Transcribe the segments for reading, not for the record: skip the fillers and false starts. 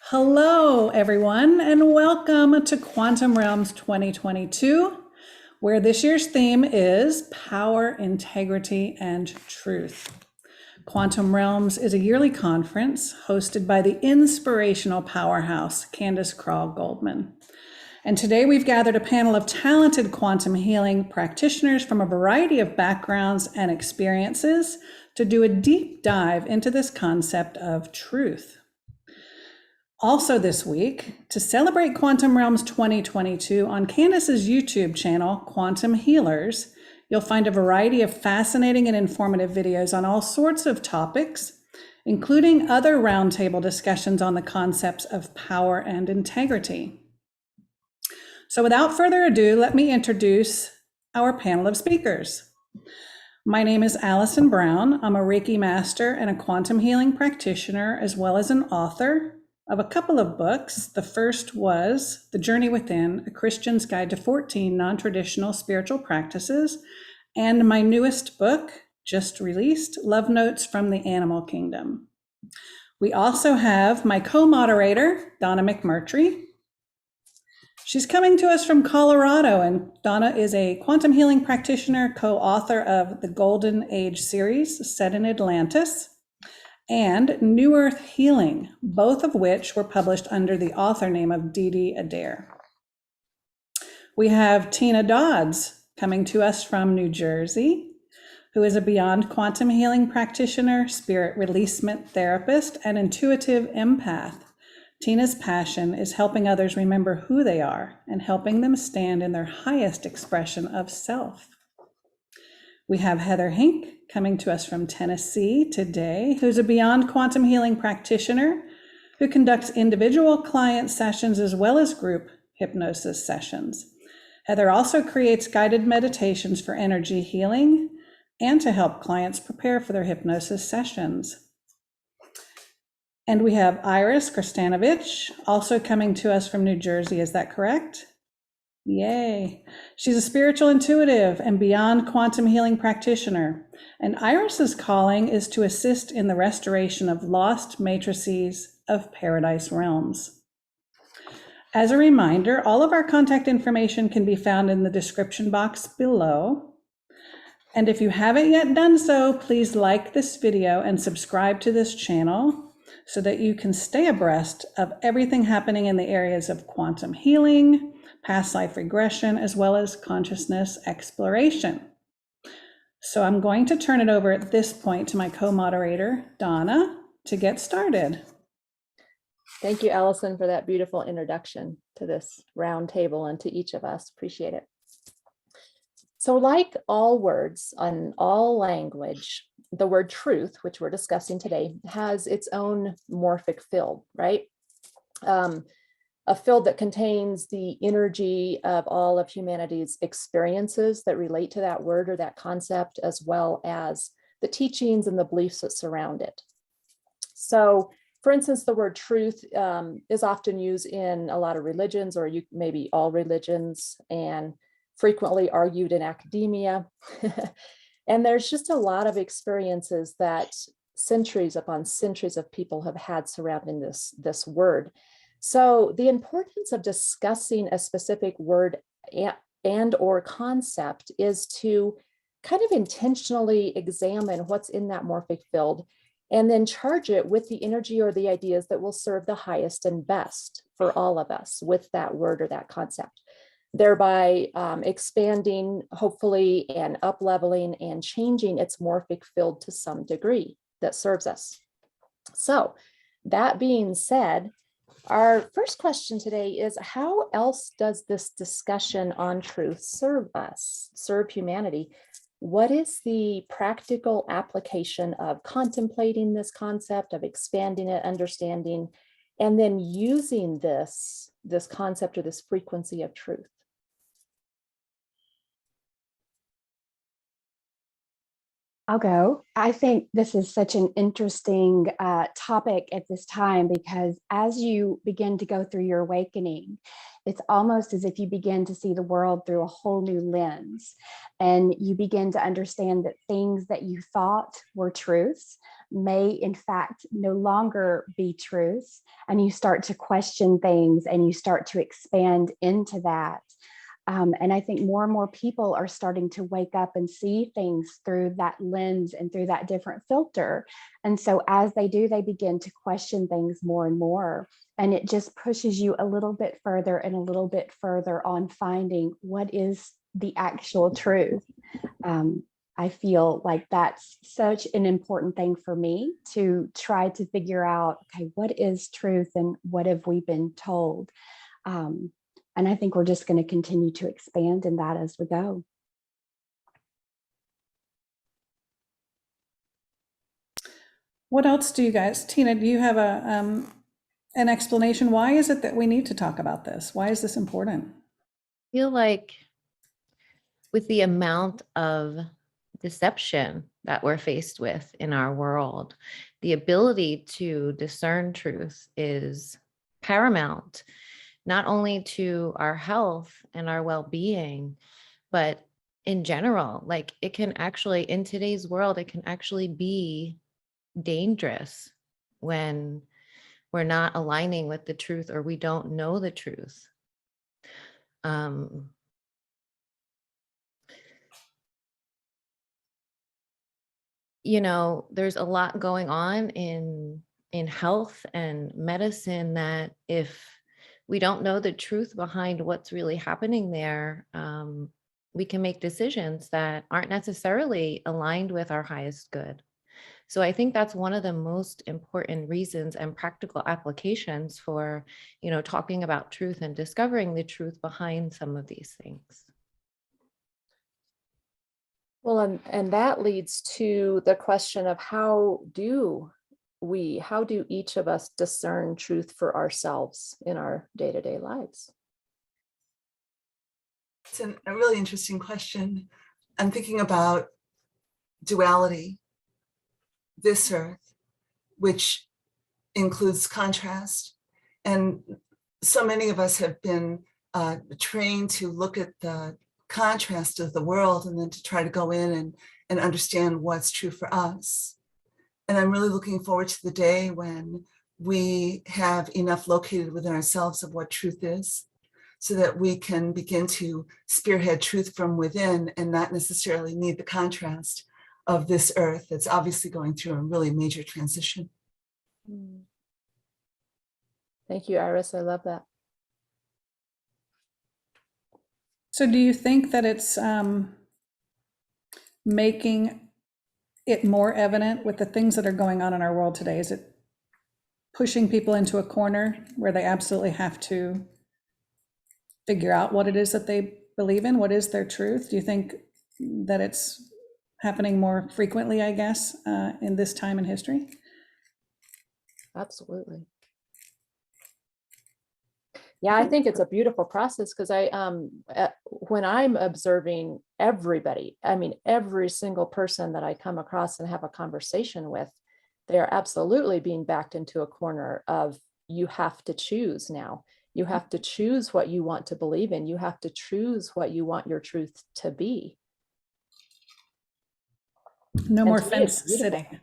Hello, everyone, and welcome to Quantum Realms 2022, where this year's theme is Power, Integrity, and Truth. Quantum Realms is a yearly conference hosted by the inspirational powerhouse, Candace Krall-Goldman. And today we've gathered a panel of talented quantum healing practitioners from a variety of backgrounds and experiences to do a deep dive into this concept of truth. Also this week, to celebrate Quantum Realms 2022, on Candace's YouTube channel, Quantum Healers, you'll find a variety of fascinating and informative videos on all sorts of topics, including other roundtable discussions on the concepts of power and integrity. So without further ado, let me introduce our panel of speakers. My name is Allison Brown. I'm a Reiki master and a quantum healing practitioner, as well as an author of a couple of books. The first was The Journey Within, A Christian's Guide to 14 Non-Traditional Spiritual Practices, and my newest book, just released, Love Notes from the Animal Kingdom. We also have my co-moderator, Donna McMurtry. She's coming to us from Colorado, and Donna is a quantum healing practitioner, co-author of the Golden Age series set in Atlantis, and New Earth Healing, both of which were published under the author name of Dee Adair. We have Tena Dodds coming to us from New Jersey, who is a beyond quantum healing practitioner, spirit releasement therapist, and intuitive empath. Tena's passion is helping others remember who they are and helping them stand in their highest expression of self. We have Heather Hink coming to us from Tennessee today, who's a beyond quantum healing practitioner who conducts individual client sessions as well as group hypnosis sessions. Heather also creates guided meditations for energy healing and to help clients prepare for their hypnosis sessions. And we have Iris Krstanovich, also coming to us from New Jersey. Is that correct? Yay. She's a spiritual intuitive and beyond quantum healing practitioner. And Iris's calling is to assist in the restoration of lost matrices of paradise realms. As a reminder, all of our contact information can be found in the description box below. And if you haven't yet done so, please like this video and subscribe to this channel so that you can stay abreast of everything happening in the areas of quantum healing, past life regression, as well as consciousness exploration. So I'm going to turn it over at this point to my co-moderator, Donna, to get started. Thank you, Allison, for that beautiful introduction to this round table and to each of us. Appreciate it. So like all words on all language, the word truth, which we're discussing today, has its own morphic field, right? A field that contains the energy of all of humanity's experiences that relate to that word or that concept, as well as the teachings and the beliefs that surround it. So, for instance, the word truth is often used in a lot of religions, or maybe all religions, and frequently argued in academia. And there's just a lot of experiences that centuries upon centuries of people have had surrounding this word. So the importance of discussing a specific word and or concept is to kind of intentionally examine what's in that morphic field and then charge it with the energy or the ideas that will serve the highest and best for all of us with that word or that concept, thereby expanding, hopefully, and up-leveling and changing its morphic field to some degree that serves us. So that being said, our first question today is, how else does this discussion on truth serve us, serve humanity? What is the practical application of contemplating this concept, of expanding it, understanding, and then using this concept or this frequency of truth? I'll go. I think this is such an interesting topic at this time, because as you begin to go through your awakening, it's almost as if you begin to see the world through a whole new lens, and you begin to understand that things that you thought were truths may in fact no longer be truths, and you start to question things and you start to expand into that. And I think more and more people are starting to wake up and see things through that lens and through that different filter. And so as they do, they begin to question things more and more. And it just pushes you a little bit further and a little bit further on finding what is the actual truth. I feel like that's such an important thing for me to try to figure out, okay, what is truth and what have we been told? And I think we're just going to continue to expand in that as we go. What else do you guys, Tina, do you have an explanation? Why is it that we need to talk about this? Why is this important? I feel like with the amount of deception that we're faced with in our world, the ability to discern truth is paramount, not only to our health and our well-being, but in general. Like, it can actually, in today's world, it can actually be dangerous when we're not aligning with the truth or we don't know the truth. You know, there's a lot going on in health and medicine that if we don't know the truth behind what's really happening there, we can make decisions that aren't necessarily aligned with our highest good. So I think that's one of the most important reasons and practical applications for, you know, talking about truth and discovering the truth behind some of these things. Well, and that leads to the question of how do each of us discern truth for ourselves in our day-to-day lives? It's a really interesting question. I'm thinking about duality, this earth, which includes contrast. And so many of us have been trained to look at the contrast of the world and then to try to go in and understand what's true for us. And I'm really looking forward to the day when we have enough located within ourselves of what truth is, so that we can begin to spearhead truth from within and not necessarily need the contrast of this earth that's obviously going through a really major transition. Thank you, Iris. I love that. So do you think that it's making it more evident with the things that are going on in our world today? Is it pushing people into a corner where they absolutely have to figure out what it is that they believe in? What is their truth? Do you think that it's happening more frequently, I guess, in this time in history? Absolutely. Yeah, I think it's a beautiful process, because when I'm observing everybody, I mean, every single person that I come across and have a conversation with, they're absolutely being backed into a corner of, you have to choose now. You have to choose what you want to believe in. You have to choose what you want your truth to be. No And more to me, fence it's beautiful. sitting.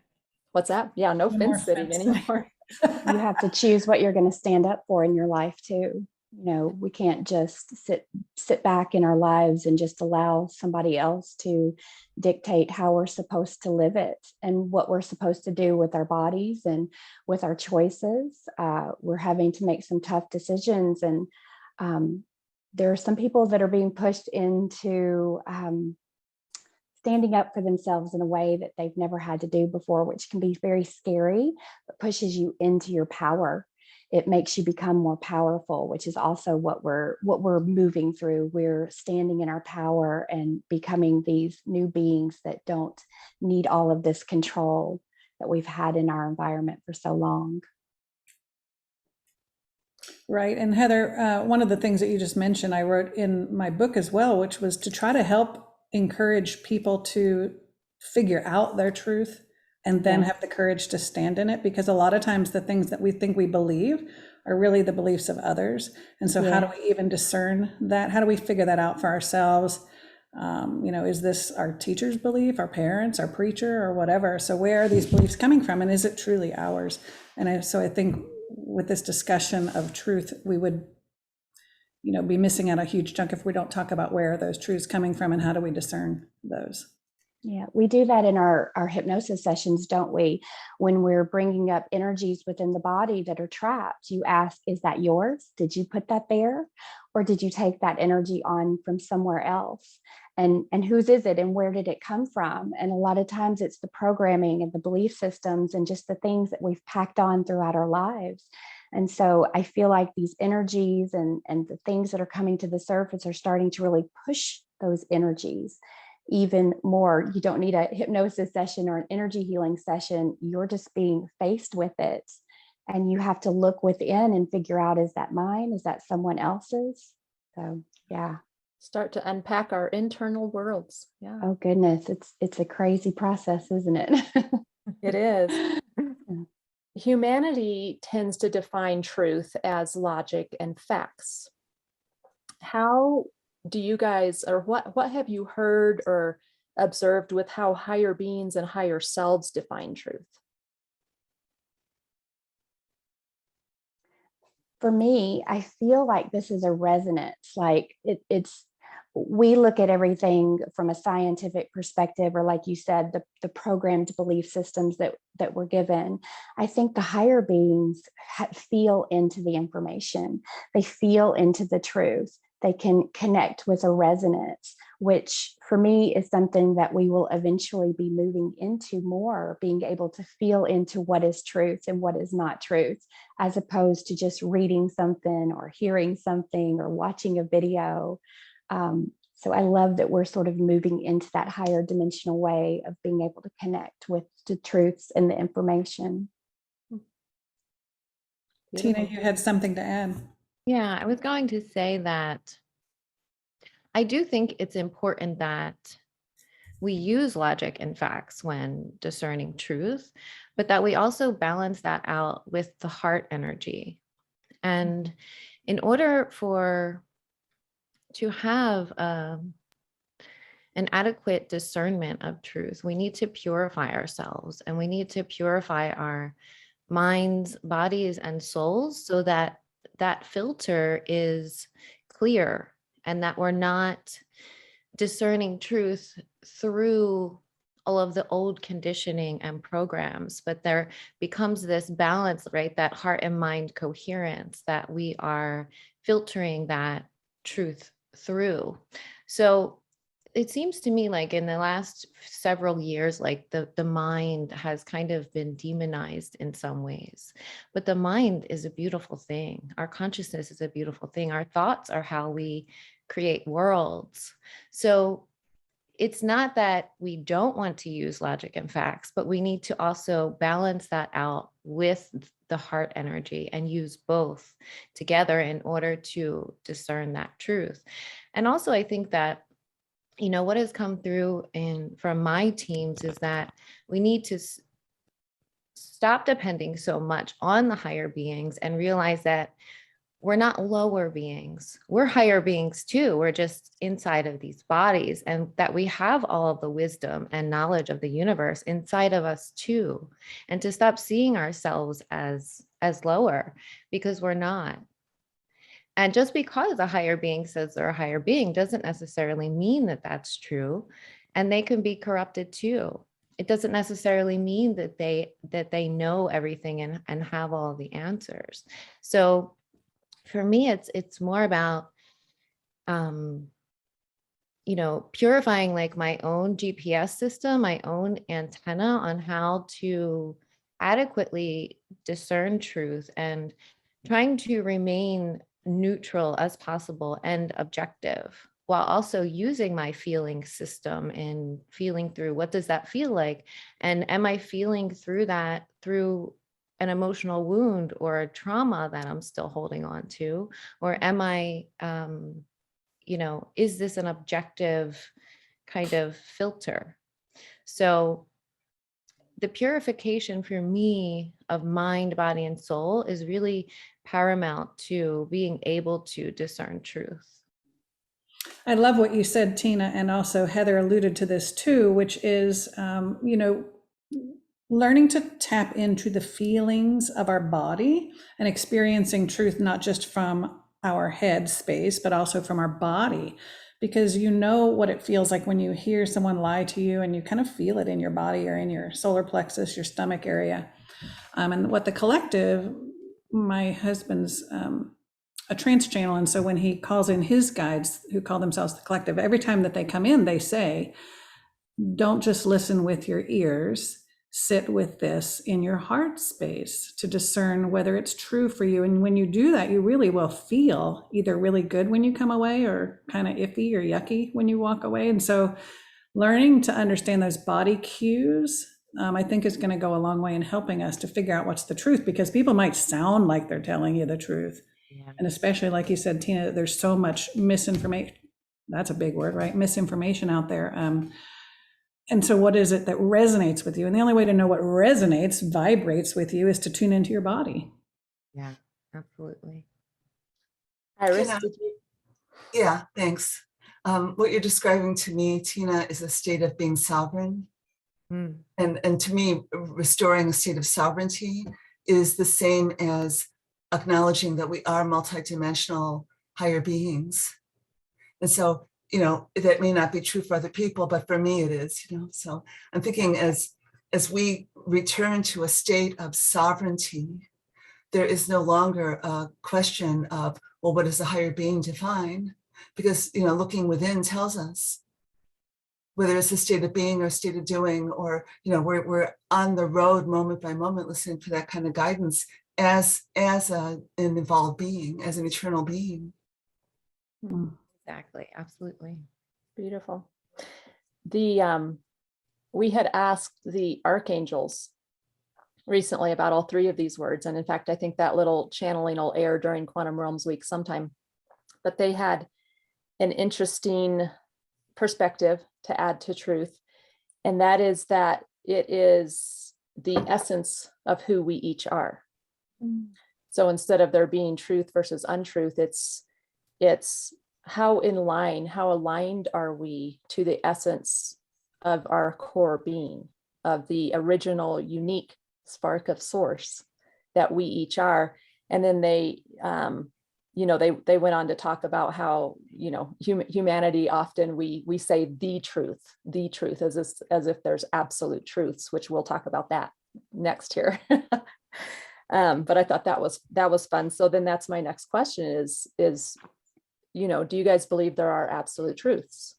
What's that? Yeah, no No more fence sitting fence anymore. You have to choose what you're going to stand up for in your life too. You know, we can't just sit back in our lives and just allow somebody else to dictate how we're supposed to live it and what we're supposed to do with our bodies and with our choices. We're having to make some tough decisions, and there are some people that are being pushed into standing up for themselves in a way that they've never had to do before, which can be very scary, but pushes you into your power. It makes you become more powerful, which is also what we're moving through. We're standing in our power and becoming these new beings that don't need all of this control that we've had in our environment for so long. Right. And Heather, one of the things that you just mentioned, I wrote in my book as well, which was to try to help encourage people to figure out their truth and then Yeah. have the courage to stand in it, because a lot of times the things that we think we believe are really the beliefs of others. And so how do we even discern that? How do we figure that out for ourselves? Is this our teacher's belief, our parents, our preacher, or whatever? So where are these beliefs coming from, and is it truly ours? And so I think with this discussion of truth, we would be missing out a huge chunk if we don't talk about where are those truths coming from and how do we discern those. Yeah, we do that in our hypnosis sessions, don't we? When we're bringing up energies within the body that are trapped, you ask, is that yours? Did you put that there? Or did you take that energy on from somewhere else? And whose is it and where did it come from? And a lot of times it's the programming and the belief systems and just the things that we've packed on throughout our lives. And so I feel like these energies and the things that are coming to the surface are starting to really push those energies even more. You don't need a hypnosis session or an energy healing session. You're just being faced with it. And you have to look within and figure out, is that mine? Is that someone else's? So, yeah. Start to unpack our internal worlds. Yeah, Oh, goodness. It's a crazy process, isn't it? it is. Humanity tends to define truth as logic and facts. How do you guys, or what have you heard or observed with how higher beings and higher selves define truth? For me, I feel like this is a resonance. Like we look at everything from a scientific perspective, or like you said, the programmed belief systems that we're given. I think the higher beings feel into the information. They feel into the truth. They can connect with a resonance, which for me is something that we will eventually be moving into more, being able to feel into what is truth and what is not truth, as opposed to just reading something or hearing something or watching a video. So I love that we're sort of moving into that higher dimensional way of being able to connect with the truths and the information. Tina, you had something to add. Yeah, I was going to say that I do think it's important that we use logic and facts when discerning truth, but that we also balance that out with the heart energy. And in order to have an adequate discernment of truth, we need to purify ourselves, and we need to purify our minds, bodies, and souls so that that filter is clear and that we're not discerning truth through all of the old conditioning and programs, but there becomes this balance, right? That heart and mind coherence that we are filtering that truth through. So it seems to me like in the last several years, like the mind has kind of been demonized in some ways, but the mind is a beautiful thing. Our consciousness is a beautiful thing. Our thoughts are how we create worlds. So it's not that we don't want to use logic and facts, but we need to also balance that out with the heart energy and use both together in order to discern that truth. And also, I think that what has come through from my teams is that we need to stop depending so much on the higher beings and realize that we're not lower beings. We're higher beings too. We're just inside of these bodies, and that we have all of the wisdom and knowledge of the universe inside of us too. And to stop seeing ourselves as lower, because we're not. And just because a higher being says they're a higher being doesn't necessarily mean that that's true. And they can be corrupted too. It doesn't necessarily mean that they know everything and have all the answers. So for me, it's more about, purifying like my own GPS system, my own antenna on how to adequately discern truth, and trying to remain neutral as possible and objective, while also using my feeling system and feeling through what does that feel like, and am I feeling through that through an emotional wound or a trauma that I'm still holding on to, or am I is this an objective kind of filter? So the purification for me of mind, body, and soul is really paramount to being able to discern truth. I love what you said, Tina, and also Heather alluded to this too, which is, learning to tap into the feelings of our body and experiencing truth, not just from our head space, but also from our body, because you know what it feels like when you hear someone lie to you and you kind of feel it in your body or in your solar plexus, your stomach area. And what the collective, my husband's a trance channel. And so when he calls in his guides who call themselves the collective, every time that they come in, they say, don't just listen with your ears, sit with this in your heart space to discern whether it's true for you. And when you do that, you really will feel either really good when you come away or kind of iffy or yucky when you walk away. And so learning to understand those body cues, I think is going to go a long way in helping us to figure out what's the truth, because people might sound like they're telling you the truth. Yeah. And especially like you said, Tina, there's so much misinformation. That's a big word, right? Misinformation out there. And so what is it that resonates with you? And the only way to know what resonates, vibrates with you, is to tune into your body. Yeah, absolutely. Iris, Tina. did you? Yeah, thanks. What you're describing to me, Tina, is a state of being sovereign. Mm. And to me, restoring a state of sovereignty is the same as acknowledging that we are multidimensional higher beings. And so, that may not be true for other people, but for me it is, so I'm thinking as we return to a state of sovereignty, there is no longer a question of, well, what does the higher being define? Because, looking within tells us whether it's a state of being or state of doing, or, we're on the road moment by moment, listening for that kind of guidance as an evolved being, as an eternal being. Exactly. Absolutely. Beautiful. We had asked the archangels recently about all three of these words. And in fact, I think that little channeling will air during Quantum Realms Week sometime. But they had an interesting perspective to add to truth. And that is that it is the essence of who we each are. So instead of there being truth versus untruth, it's how aligned are we to the essence of our core being, of the original unique spark of source that we each are. And then they went on to talk about how, humanity often we say the truth as if there's absolute truths, which we'll talk about that next here. But I thought that was fun. So then that's my next question is, do you guys believe there are absolute truths?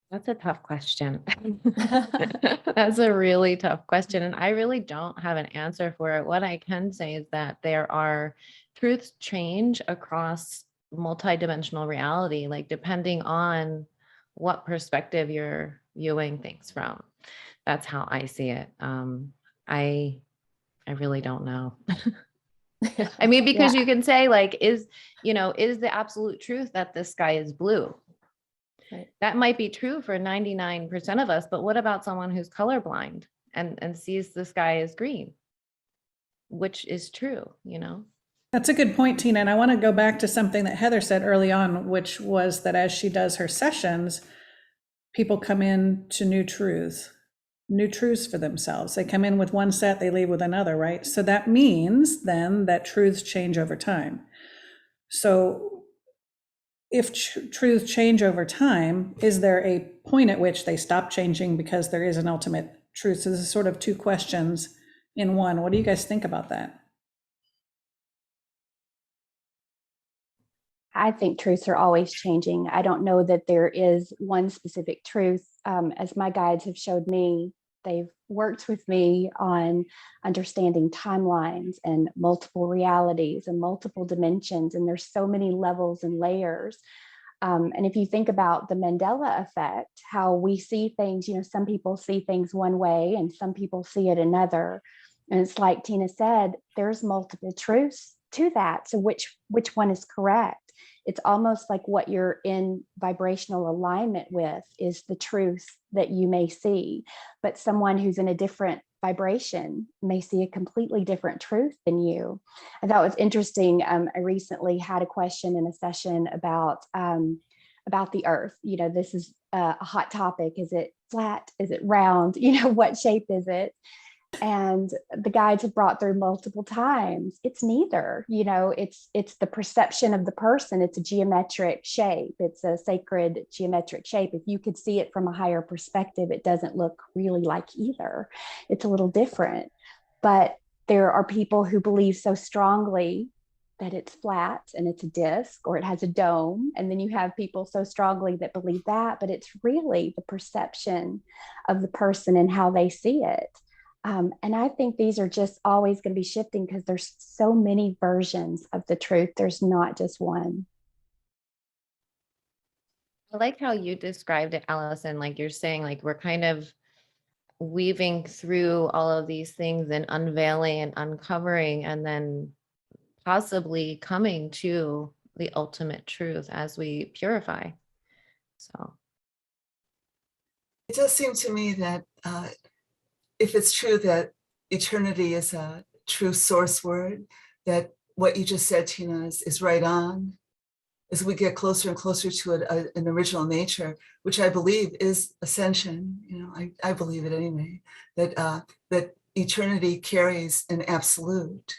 That's a tough question. That's a really tough question. And I really don't have an answer for it. What I can say is that there are truths change across multidimensional reality, like depending on what perspective you're viewing things from. That's how I see it. I really don't know. I mean, because you can say like, is the absolute truth that the sky is blue? Right. That might be true for 99% of us, but what about someone who's colorblind and sees the sky as green? Which is true, That's a good point, Tina. And I want to go back to something that Heather said early on, which was that as she does her sessions, people come in to new truths for themselves. They come in with one set, they leave with another, right? So that means then that truths change over time. So if truths change over time, is there a point at which they stop changing because there is an ultimate truth? So this is sort of two questions in one. What do you guys think about that? I think truths are always changing. I don't know that there is one specific truth. As my guides have showed me, they've worked with me on understanding timelines and multiple realities and multiple dimensions. And there's so many levels and layers. And if you think about the Mandela effect, how we see things, some people see things one way and some people see it another. And it's like Tina said, there's multiple truths to that. So which one is correct? it's almost like what you're in vibrational alignment with is the truth that you may see, but someone who's in a different vibration may see a completely different truth than you. I thought it was interesting. I recently had a question in a session about the earth. This is a hot topic. Is it flat? Is it round? What shape is it? And the guides have brought through multiple times. It's neither. It's the perception of the person. It's a geometric shape. It's a sacred geometric shape. If you could see it from a higher perspective, it doesn't look really like either. It's a little different. But there are people who believe so strongly that it's flat and it's a disc, or it has a dome. And then you have people so strongly that believe that, but it's really the perception of the person and how they see it. And I think these are just always going to be shifting because there's so many versions of the truth. There's not just one. I like how you described it, Allison. Like you're saying, like we're kind of weaving through all of these things and unveiling and uncovering, and then possibly coming to the ultimate truth as we purify. So It does seem to me that if it's true that eternity is a true source word, that what you just said, Tena, is right on. As we get closer and closer to an original nature, which I believe is ascension, I believe it anyway, that eternity carries an absolute.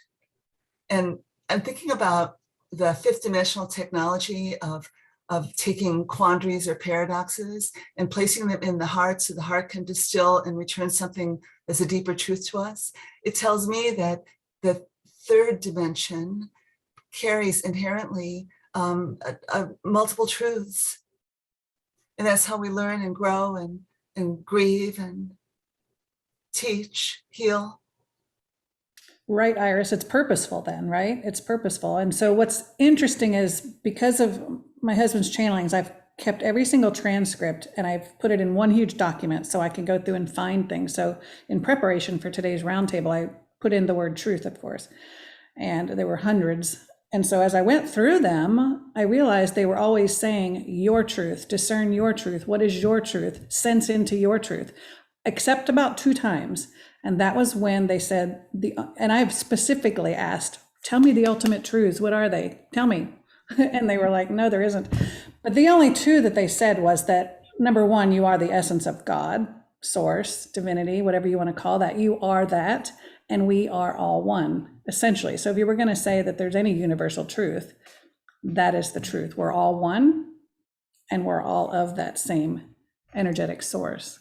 And I'm thinking about the fifth dimensional technology of taking quandaries or paradoxes and placing them in the heart so the heart can distill and return something as a deeper truth to us. It tells me that the third dimension carries inherently multiple truths. And that's how we learn and grow and grieve and teach, heal. Right, Iris, it's purposeful then, right? It's purposeful. And so what's interesting is because of my husband's channelings, I've kept every single transcript and I've put it in one huge document so I can go through and find things. So in preparation for today's roundtable, I put in the word truth, of course, and there were hundreds. And so as I went through them, I realized they were always saying your truth, discern your truth. What is your truth? Sense into your truth, except about 2 times. And that was when they said, and I've specifically asked, tell me the ultimate truths. What are they? Tell me. And they were like, no, there isn't. But the only 2 that they said was that, number 1, you are the essence of God, source, divinity, whatever you want to call that. You are that, and we are all one, essentially. So if you were going to say that there's any universal truth, that is the truth. We're all one, and we're all of that same energetic source.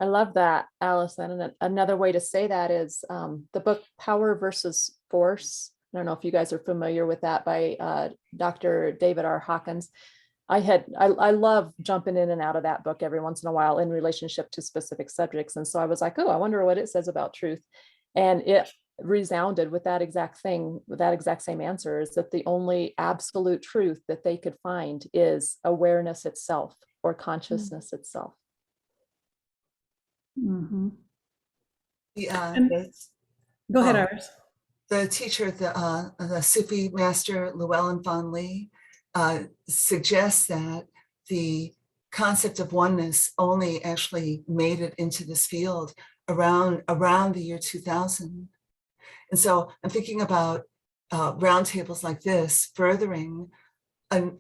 I love that, Allison. And another way to say that is the book Power versus Force. I don't know if you guys are familiar with that, by Dr. David R. Hawkins. I love jumping in and out of that book every once in a while in relationship to specific subjects. And so I was like, oh, I wonder what it says about truth. And it resounded with that exact thing, with that exact same answer, is that the only absolute truth that they could find is awareness itself, or consciousness itself. Mm-hmm. The, Go ahead, Iris. The teacher, the Sufi master Llewellyn Van Lee, suggests that the concept of oneness only actually made it into this field around the year 2000. And so I'm thinking about roundtables like this furthering a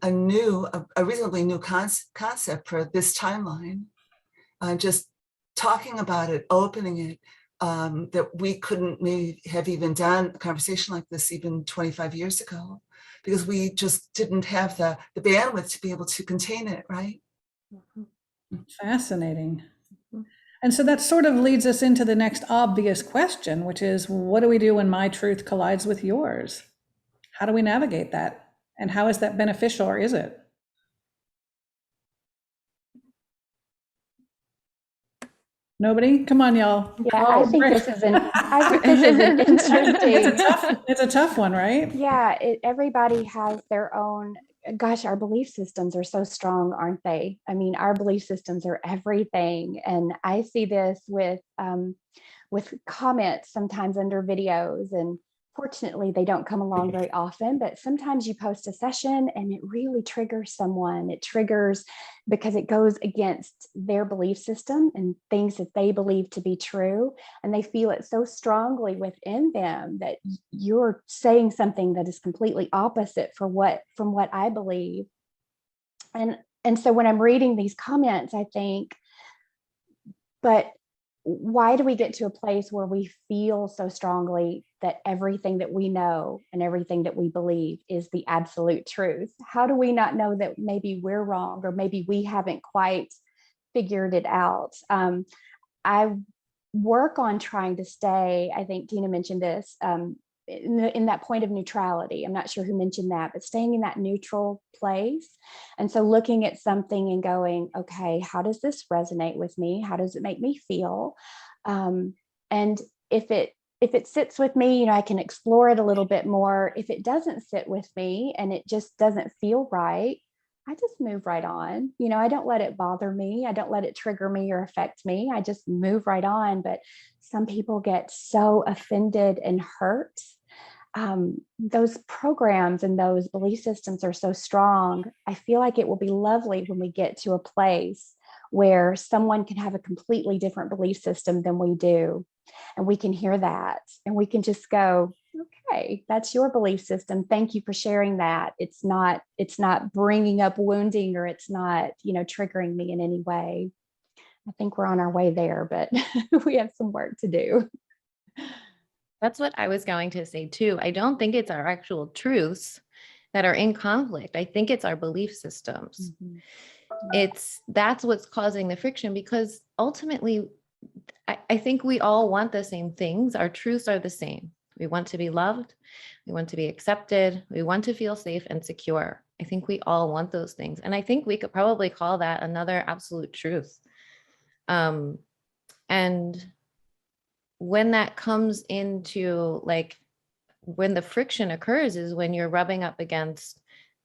reasonably new concept for this timeline. Just talking about it, opening it, that we couldn't maybe have even done a conversation like this even 25 years ago, because we just didn't have the bandwidth to be able to contain it, right? Fascinating. And so that sort of leads us into the next obvious question, which is, what do we do when my truth collides with yours? How do we navigate that? And how is that beneficial, or is it? Nobody? Come on, y'all. Yeah, I think this is an interesting. It's a tough one, right? Yeah, everybody has their own. Gosh, our belief systems are so strong, aren't they? I mean, our belief systems are everything, and I see this with comments sometimes under videos, and fortunately, they don't come along very often, but sometimes you post a session and it really triggers someone. It triggers because it goes against their belief system and things that they believe to be true. And they feel it so strongly within them that you're saying something that is completely opposite from what I believe. And so when I'm reading these comments, I think, but why do we get to a place where we feel so strongly that everything that we know and everything that we believe is the absolute truth? How do we not know that maybe we're wrong, or maybe we haven't quite figured it out? I work on trying to stay, I think Tena mentioned this, in that point of neutrality. I'm not sure who mentioned that, but staying in that neutral place. And so looking at something and going, okay, how does this resonate with me? How does it make me feel? And if it sits with me, I can explore it a little bit more. If it doesn't sit with me and it just doesn't feel right, I just move right on. I don't let it bother me. I don't let it trigger me or affect me. I just move right on. But some people get so offended and hurt. Those programs and those belief systems are so strong. I feel like it will be lovely when we get to a place where someone can have a completely different belief system than we do. And we can hear that and we can just go, okay, that's your belief system. Thank you for sharing that. It's not bringing up wounding, or it's not, triggering me in any way. I think we're on our way there, but we have some work to do. That's what I was going to say too. I don't think it's our actual truths that are in conflict. I think it's our belief systems. Mm-hmm. That's what's causing the friction, because ultimately, I think we all want the same things. Our truths are the same. We want to be loved. We want to be accepted. We want to feel safe and secure. I think we all want those things. And I think we could probably call that another absolute truth. And when that comes into, when the friction occurs is when you're rubbing up against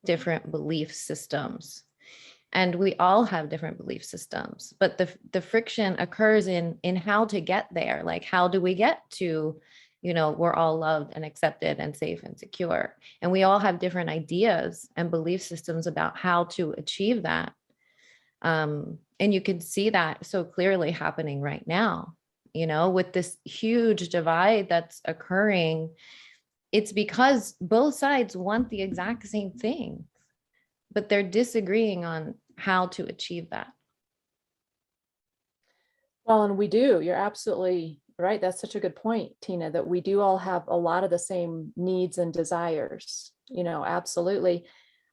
different belief systems. And we all have different belief systems, but the friction occurs in how to get there. Like, how do we get to, we're all loved and accepted and safe and secure. And we all have different ideas and belief systems about how to achieve that. And you can see that so clearly happening right now, with this huge divide that's occurring. It's because both sides want the exact same thing, but they're disagreeing on how to achieve that. Well, and we do. You're absolutely right. That's such a good point, Tena, that we do all have a lot of the same needs and desires. Absolutely.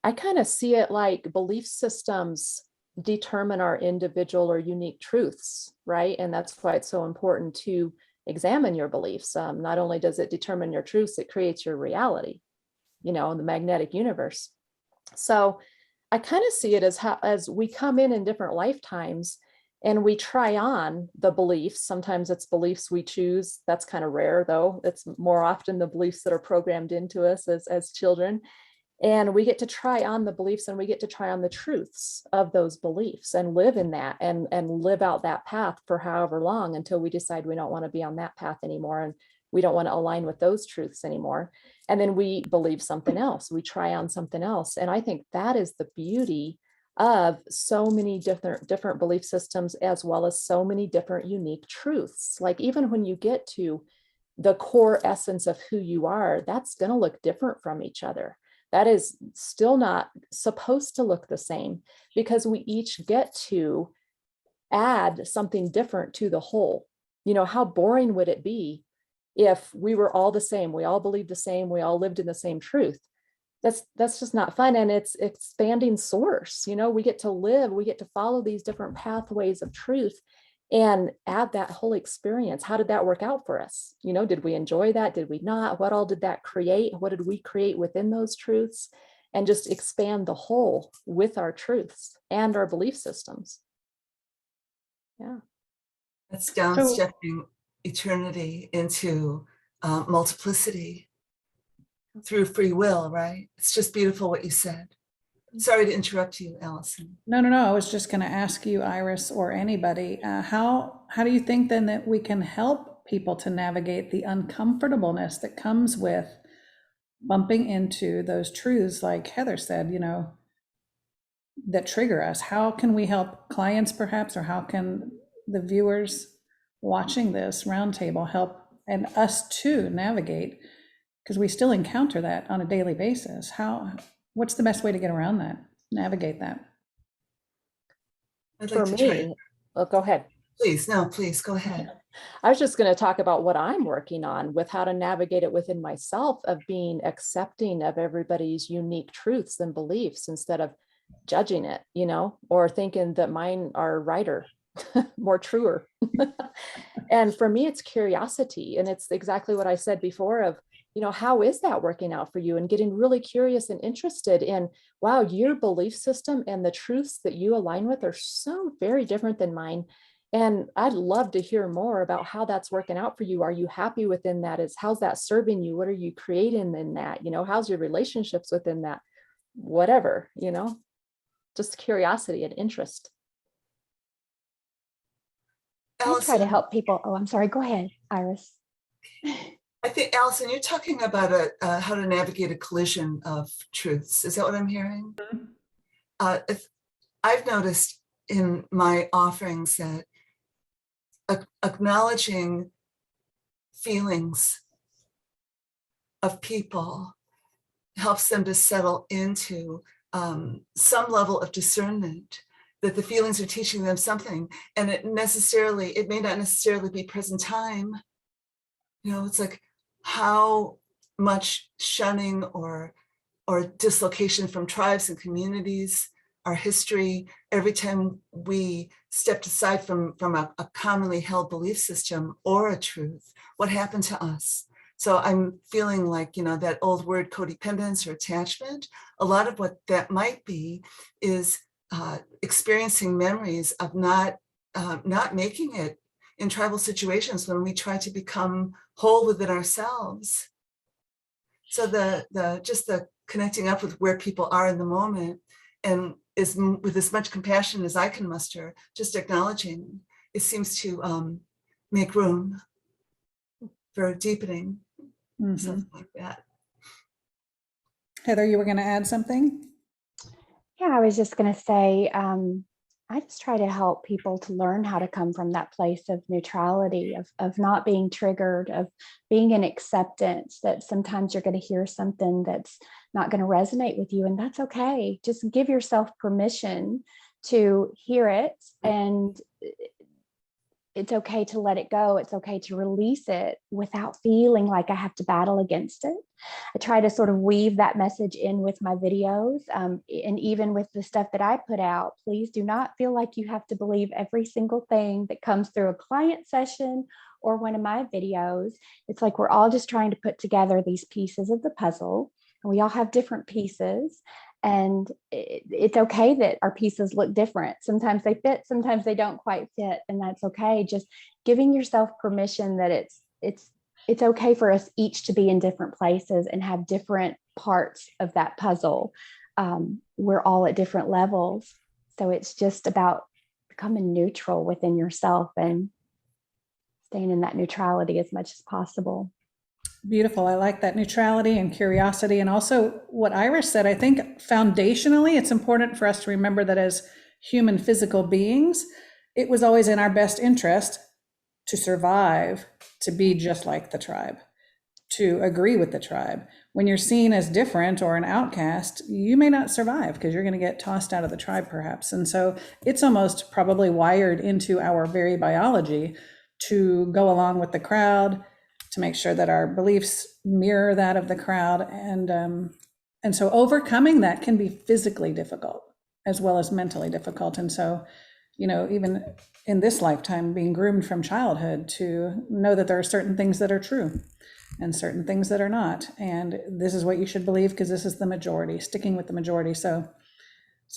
I kind of see it like belief systems determine our individual or unique truths, right? And that's why it's so important to examine your beliefs. Not only does it determine your truths, it creates your reality, in the magnetic universe. So I kind of see it as we come in different lifetimes and we try on the beliefs. Sometimes it's beliefs we choose. That's kind of rare, though. It's more often the beliefs that are programmed into us as children. And we get to try on the beliefs, and we get to try on the truths of those beliefs and live in that and live out that path for however long, until we decide we don't want to be on that path anymore. And we don't want to align with those truths anymore. And then we believe something else. We try on something else. And I think that is the beauty of so many different belief systems, as well as so many different unique truths. Like, even when you get to the core essence of who you are, that's going to look different from each other. That is still not supposed to look the same, because we each get to add something different to the whole. How boring would it be if we were all the same? We all believed the same. We all lived in the same truth. That's just not fun. And it's expanding source. We get to live, we get to follow these different pathways of truth and add that whole experience. How did that work out for us? Did we enjoy that? Did we not? What all did that create? What did we create within those truths? And just expand the whole with our truths and our belief systems. Yeah. That's downstepping eternity into multiplicity through free will, right? It's just beautiful what you said. Sorry to interrupt you, Allison. No. I was just going to ask you, Iris, or anybody, how do you think then that we can help people to navigate the uncomfortableness that comes with bumping into those truths, like Heather said, that trigger us. How can we help clients perhaps, or how can the viewers watching this roundtable help and us too navigate? Because we still encounter that on a daily basis. What's the best way to get around that, navigate that? I'd For like to try. me, oh, go ahead. Please, no, please go ahead. I was just going to talk about what I'm working on with how to navigate it within myself, of being accepting of everybody's unique truths and beliefs instead of judging it, or thinking that mine are righter, more truer. And for me, it's curiosity. And it's exactly what I said before of, how is that working out for you? And getting really curious and interested in, wow, your belief system and the truths that you align with are so very different than mine. And I'd love to hear more about how that's working out for you. Are you happy within that? How's that serving you? What are you creating in that? How's your relationships within that? Whatever, just curiosity and interest. I try to Allison, help people. Oh, I'm sorry. Go ahead, Iris. I think, Allison, you're talking about how to navigate a collision of truths. Is that what I'm hearing? I've noticed in my offerings that acknowledging feelings of people helps them to settle into some level of discernment, that the feelings are teaching them something, and it may not necessarily be present time. It's like how much shunning or dislocation from tribes and communities, our history, every time we stepped aside from a commonly held belief system or a truth, what happened to us? So I'm feeling like, that old word codependence or attachment, a lot of what that might be is experiencing memories of not making it in tribal situations when we try to become whole within ourselves. So the connecting up with where people are in the moment, and with as much compassion as I can muster, just acknowledging, it seems to make room for deepening, something like that. Heather, you were going to add something? Yeah, I was just going to say, I just try to help people to learn how to come from that place of neutrality, of not being triggered, of being in acceptance that sometimes you're going to hear something that's not going to resonate with you, and that's okay. Just give yourself permission to hear it, and it's okay to let it go. It's okay to release it without feeling like I have to battle against it. I try to sort of weave that message in with my videos, and even with the stuff that I put out. Please do not feel like you have to believe every single thing that comes through a client session or one of my videos. It's like we're all just trying to put together these pieces of the puzzle, and we all have different pieces. And it's okay that our pieces look different. Sometimes they fit, sometimes they don't quite fit, and that's okay. Just giving yourself permission that it's okay for us each to be in different places and have different parts of that puzzle. We're all at different levels. So it's just about becoming neutral within yourself and staying in that neutrality as much as possible. Beautiful. I like that neutrality and curiosity. And also what Iris said, I think foundationally, it's important for us to remember that as human physical beings, it was always in our best interest to survive, to be just like the tribe, to agree with the tribe. When you're seen as different or an outcast, you may not survive because you're going to get tossed out of the tribe perhaps. And so it's almost probably wired into our very biology to go along with the crowd, to make sure that our beliefs mirror that of the crowd. And so overcoming that can be physically difficult as well as mentally difficult. And so, even in this lifetime, being groomed from childhood to know that there are certain things that are true and certain things that are not. And this is what you should believe because this is the majority, sticking with the majority. So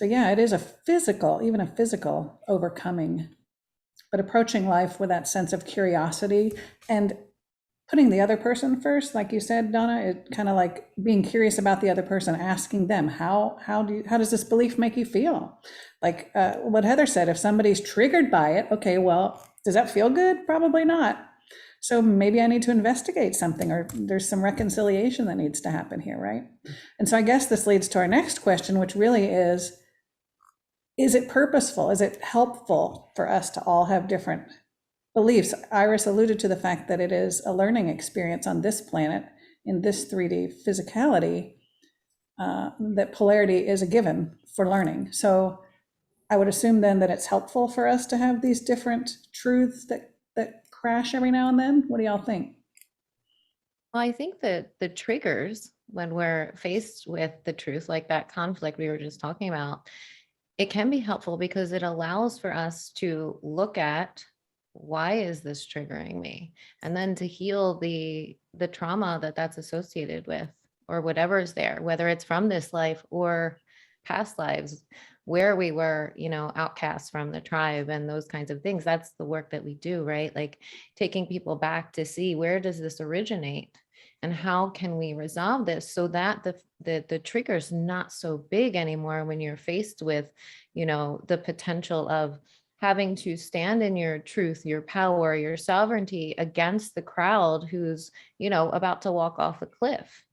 yeah, it is even a physical overcoming, but approaching life with that sense of curiosity and putting the other person first, like you said, Donna, it kind of like being curious about the other person, asking them, how does this belief make you feel? Like what Heather said, if somebody's triggered by it, okay, well, does that feel good? Probably not. So maybe I need to investigate something, or there's some reconciliation that needs to happen here, right? And so I guess this leads to our next question, which really is it purposeful? Is it helpful for us to all have different beliefs? Iris alluded to the fact that it is a learning experience on this planet, in this 3D physicality, that polarity is a given for learning. So I would assume then that it's helpful for us to have these different truths that crash every now and then. What do y'all think? Well, I think that the triggers when we're faced with the truth, like that conflict we were just talking about, it can be helpful because it allows for us to look at, why is this triggering me? And then to heal the trauma that's associated with, or whatever is there, whether it's from this life or past lives where we were, outcasts from the tribe and those kinds of things. That's the work that we do, right? Like taking people back to see, where does this originate and how can we resolve this so that the trigger's not so big anymore when you're faced with, the potential of having to stand in your truth, your power, your sovereignty against the crowd who's, about to walk off a cliff.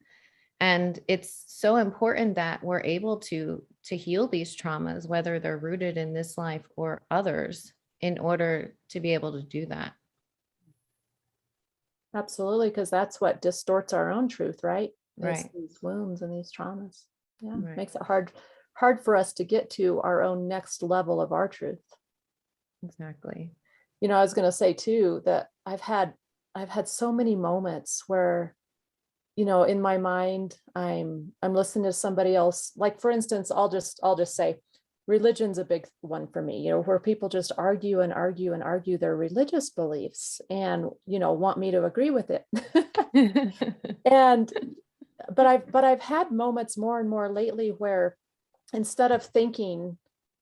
And it's so important that we're able to heal these traumas, whether they're rooted in this life or others, in order to be able to do that. Absolutely, because that's what distorts our own truth, right? Right. It's these wounds and these traumas. Yeah, Right. makes it hard for us to get to our own next level of our truth. Exactly. I was going to say too that I've had so many moments where, in my mind, I'm listening to somebody else. Like, for instance, I'll just say religion's a big one for me, where people just argue and argue and argue their religious beliefs and, want me to agree with it. But I've had moments more and more lately where, instead of thinking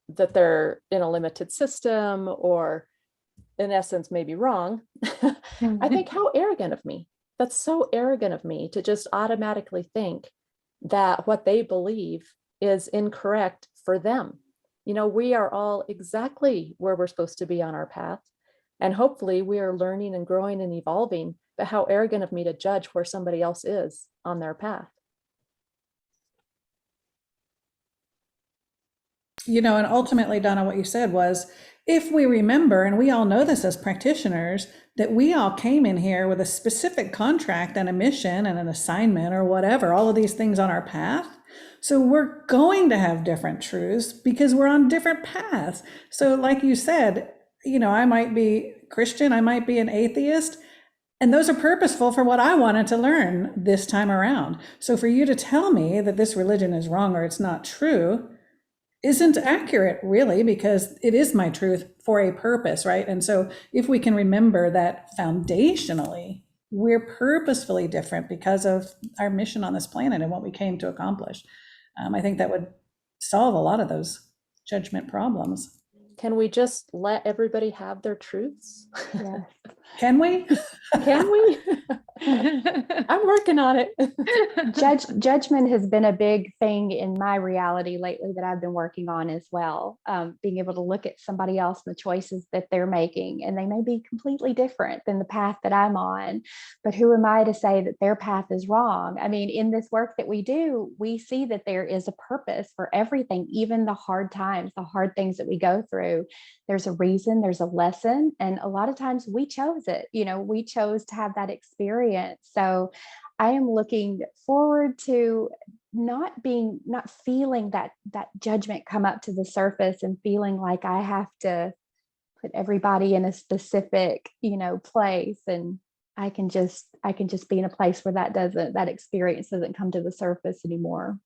that they're in a limited system or in essence maybe wrong, I think, how arrogant of me. That's so arrogant of me to just automatically think that what they believe is incorrect for them. We are all exactly where we're supposed to be on our path. And hopefully we are learning and growing and evolving, but how arrogant of me to judge where somebody else is on their path. And ultimately, Donna, what you said was, if we remember, and we all know this as practitioners, that we all came in here with a specific contract and a mission and an assignment or whatever, all of these things on our path. So we're going to have different truths because we're on different paths. So like you said, I might be Christian, I might be an atheist, and those are purposeful for what I wanted to learn this time around. So for you to tell me that this religion is wrong or it's not true isn't accurate, really, because it is my truth for a purpose, right? And so if we can remember that foundationally, we're purposefully different because of our mission on this planet and what we came to accomplish, I think that would solve a lot of those judgment problems. Can we just let everybody have their truths? Yes. Can we? Can we? I'm working on it. Judgment has been a big thing in my reality lately that I've been working on as well. Being able to look at somebody else and the choices that they're making, and they may be completely different than the path that I'm on, but who am I to say that their path is wrong? I mean, in this work that we do, we see that there is a purpose for everything, even the hard times, the hard things that we go through. There's a reason, there's a lesson, and a lot of times we chose it. We chose to have that experience. So I am looking forward to not feeling that judgment come up to the surface and feeling like I have to put everybody in a specific, place. And I can just be in a place where that experience doesn't come to the surface anymore.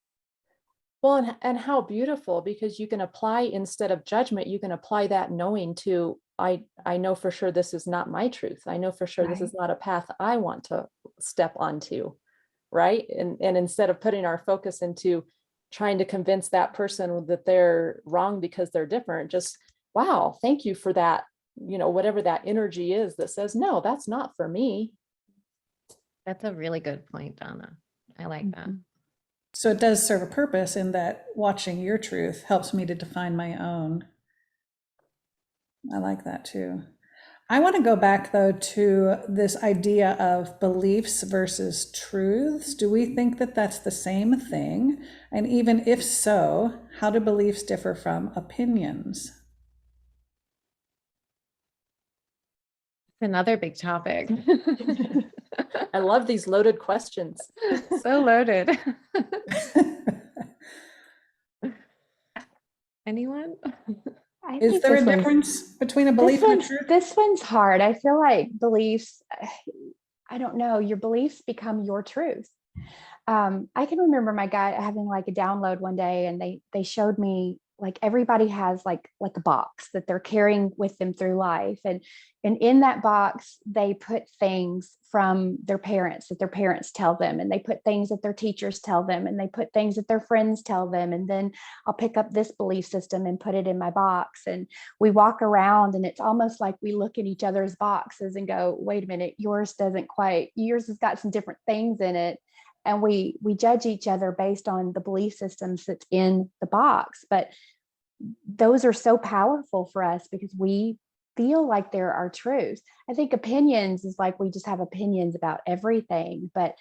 Well, and how beautiful, because you can apply, instead of judgment, you can apply that knowing to, I know for sure this is not my truth. I know for sure this is not a path I want to step onto, right? And instead of putting our focus into trying to convince that person that they're wrong because they're different, just, wow, thank you for that, whatever that energy is that says, no, that's not for me. That's a really good point, Donna. I like that. So it does serve a purpose in that watching your truth helps me to define my own. I like that too. I want to go back though to this idea of beliefs versus truths. Do we think that that's the same thing? And even if so, how do beliefs differ from opinions? Another big topic. I love these loaded questions. So loaded. Anyone? I Is think there a this one's- difference between a belief and a truth? This one's hard. I feel like beliefs, I don't know, your beliefs become your truth. I can remember my guy having like a download one day, and they showed me like everybody has like a box that they're carrying with them through life, and in that box they put things from their parents that their parents tell them, and they put things that their teachers tell them, and they put things that their friends tell them, and then I'll pick up this belief system and put it in my box, and we walk around, and it's almost like we look at each other's boxes and go, wait a minute, yours has got some different things in it. And we judge each other based on the belief systems that's in the box. But those are so powerful for us because we feel like they're our truths. I think opinions is like we just have opinions about everything. But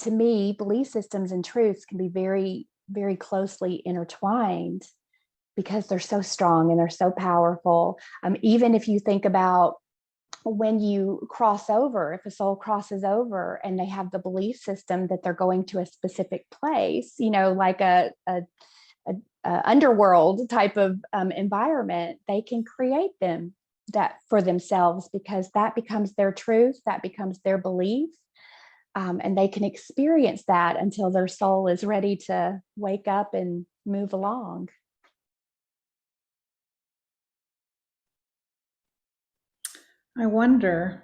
to me, belief systems and truths can be very, very closely intertwined because they're so strong and they're so powerful. Even if you think about when you cross over, if a soul crosses over and they have the belief system that they're going to a specific place, like a underworld type of environment, they can create that for themselves because that becomes their truth, that becomes their belief, and they can experience that until their soul is ready to wake up and move along. I wonder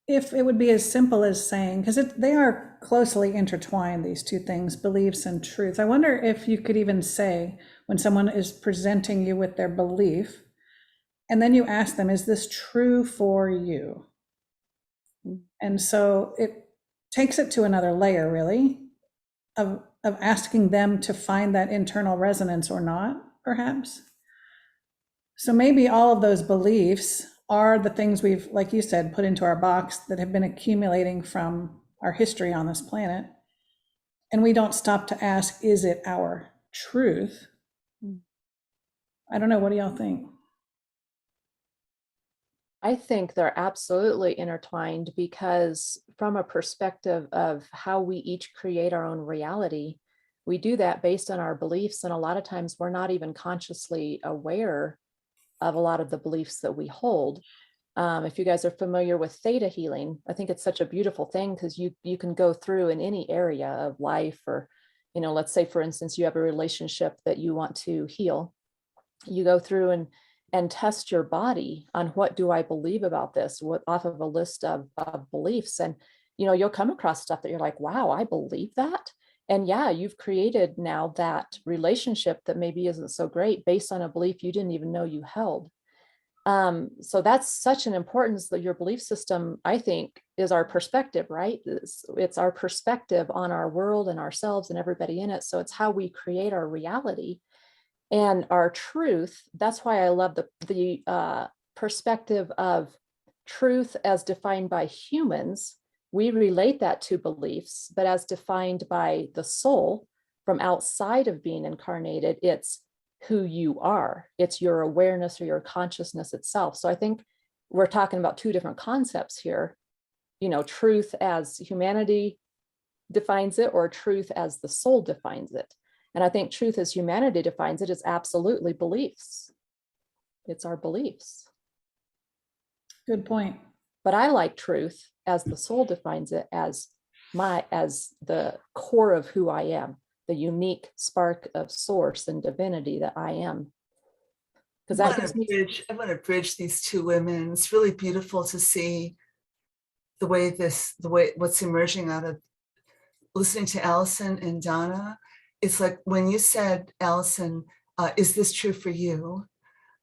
if it would be as simple as saying, because they are closely intertwined, these two things, beliefs and truth. I wonder if you could even say, when someone is presenting you with their belief, and then you ask them, is this true for you? And so it takes it to another layer, really, of asking them to find that internal resonance or not, perhaps. So maybe all of those beliefs are the things we've, like you said, put into our box that have been accumulating from our history on this planet. And we don't stop to ask, is it our truth? I don't know. What do y'all think? I think they're absolutely intertwined because from a perspective of how we each create our own reality, we do that based on our beliefs. And a lot of times we're not even consciously aware of a lot of the beliefs that we hold. If you guys are familiar with Theta Healing, I think it's such a beautiful thing because you can go through in any area of life, or, let's say, for instance, you have a relationship that you want to heal. You go through and test your body on what do I believe about this, off of a list of beliefs. And, you'll come across stuff that you're like, wow, I believe that. And yeah, you've created now that relationship that maybe isn't so great based on a belief you didn't even know you held. So that's such an importance that your belief system, I think, is our perspective, right? It's our perspective on our world and ourselves and everybody in it. So it's how we create our reality and our truth. That's why I love the perspective of truth as defined by humans. We relate that to beliefs, but as defined by the soul from outside of being incarnated, it's who you are. It's your awareness or your consciousness itself. So I think we're talking about two different concepts here, truth as humanity defines it, or truth as the soul defines it. And I think truth as humanity defines it is absolutely beliefs. It's our beliefs. Good point. But I like truth as the soul defines it, as the core of who I am, the unique spark of source and divinity that I am. Because that gives me. I want to bridge these two women. It's really beautiful to see the way what's emerging out of listening to Allison and Donna. It's like when you said, Allison, is this true for you?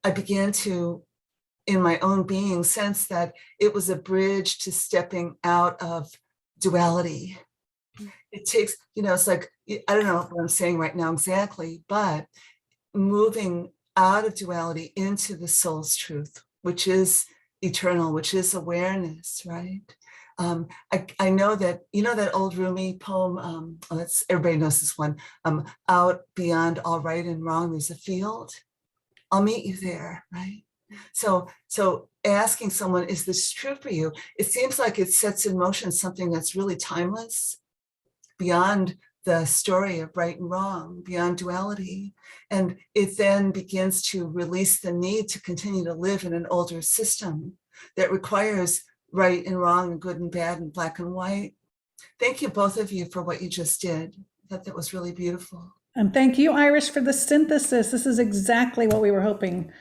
I began to, in my own being, sense that it was a bridge to stepping out of duality. It takes, it's like, I don't know what I'm saying right now exactly, but moving out of duality into the soul's truth, which is eternal, which is awareness, right? I know that, you know, that old Rumi poem, everybody knows this one, out beyond all right and wrong, there's a field. I'll meet you there, right? So asking someone, is this true for you? It seems like it sets in motion something that's really timeless, beyond the story of right and wrong, beyond duality. And it then begins to release the need to continue to live in an older system that requires right and wrong and good and bad and black and white. Thank you, both of you, for what you just did. I thought that was really beautiful. And thank you, Iris, for the synthesis. This is exactly what we were hoping,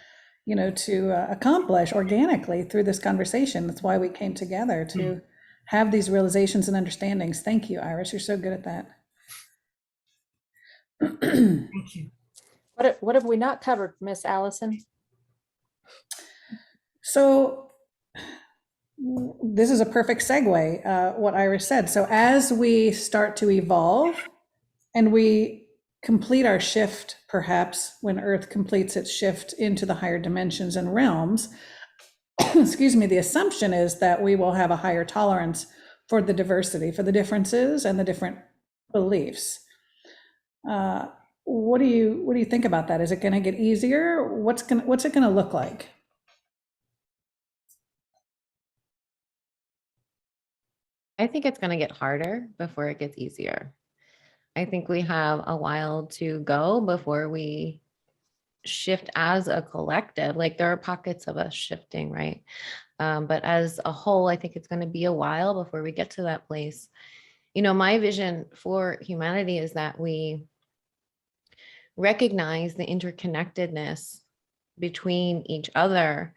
to accomplish organically through this conversation. That's why we came together, to have these realizations and understandings. Thank you, Iris. You're so good at that. Thank you. What have we not covered, Miss Allison? So this is a perfect segue, what Iris said. So as we start to evolve and we complete our shift, perhaps when Earth completes its shift into the higher dimensions and realms, excuse me, the assumption is that we will have a higher tolerance for the diversity, for the differences and the different beliefs. What do you think about that? Is it going to get easier? What's it going to look like? I think it's going to get harder before it gets easier. I think we have a while to go before we shift as a collective. Like, there are pockets of us shifting, right? But as a whole, I think it's going to be a while before we get to that place. My vision for humanity is that we recognize the interconnectedness between each other.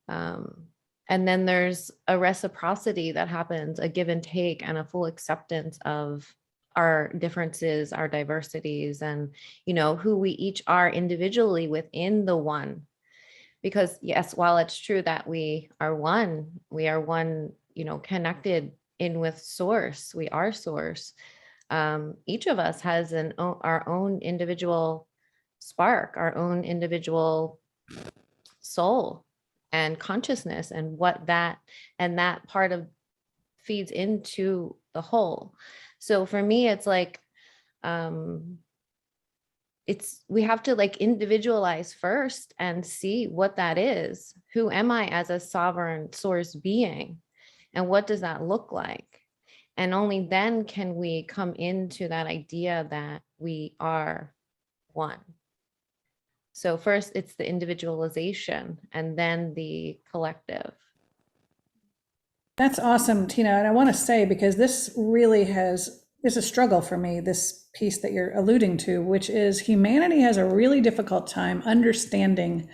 And then there's a reciprocity that happens, a give and take, and a full acceptance of our differences, our diversities, and, who we each are individually within the one. Because yes, while it's true that we are one, connected in with source, we are source. Each of us has our own individual spark, our own individual soul and consciousness, and that part of feeds into the whole. So for me, it's like, we have to individualize first and see what that is. Who am I as a sovereign source being? And what does that look like? And only then can we come into that idea that we are one. So first it's the individualization and then the collective. That's awesome, Tina. And I want to say, because this really is a struggle for me, this piece that you're alluding to, which is humanity has a really difficult time understanding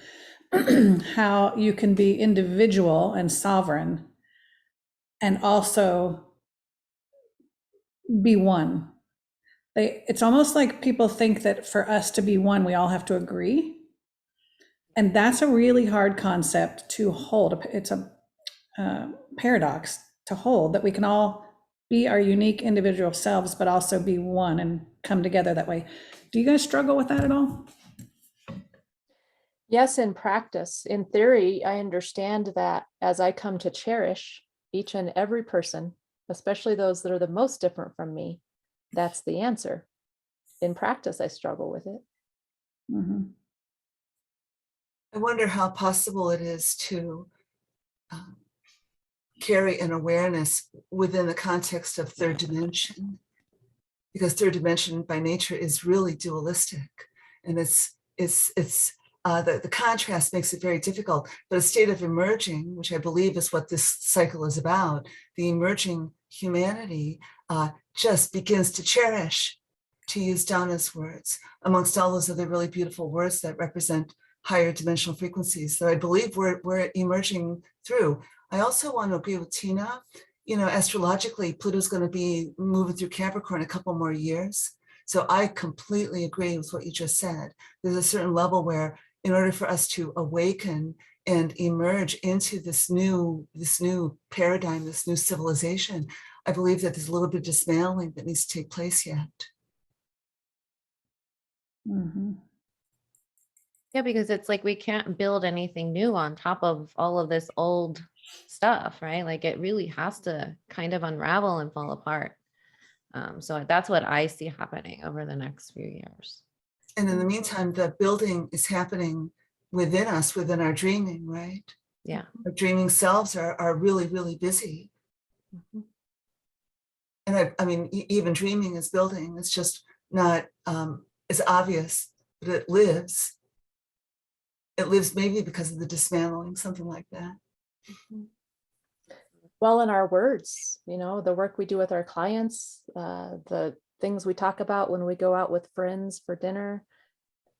how you can be individual and sovereign and also be one. It's almost like people think that for us to be one, we all have to agree. And that's a really hard concept to hold. It's a paradox to hold, that we can all be our unique individual selves, but also be one and come together that way. Do you guys struggle with that at all? Yes, in practice. In theory, I understand that as I come to cherish each and every person, especially those that are the most different from me, that's the answer. In practice, I struggle with it. Mm-hmm. I wonder how possible it is to carry an awareness within the context of third dimension, because third dimension by nature is really dualistic, and the contrast makes it very difficult. But a state of emerging, which I believe is what this cycle is about, the emerging humanity just begins to cherish, to use Donna's words, amongst all those other really beautiful words that represent higher dimensional frequencies that I believe we're emerging through. I also want to agree with Tina. Astrologically, Pluto's going to be moving through Capricorn a couple more years. So I completely agree with what you just said. There's a certain level where, in order for us to awaken and emerge into this new paradigm, this new civilization, I believe that there's a little bit of dismantling that needs to take place yet. Mm-hmm. Yeah, because it's like we can't build anything new on top of all of this old stuff, right? Like it really has to kind of unravel and fall apart. So that's what I see happening over the next few years. And in the meantime, the building is happening within us, within our dreaming, right? Yeah. Our dreaming selves are really, really busy. Mhm. And I mean, even dreaming is building. It's just not as obvious, but it lives. It lives maybe because of the dismantling, something like that. Well, in our words, the work we do with our clients, the things we talk about when we go out with friends for dinner,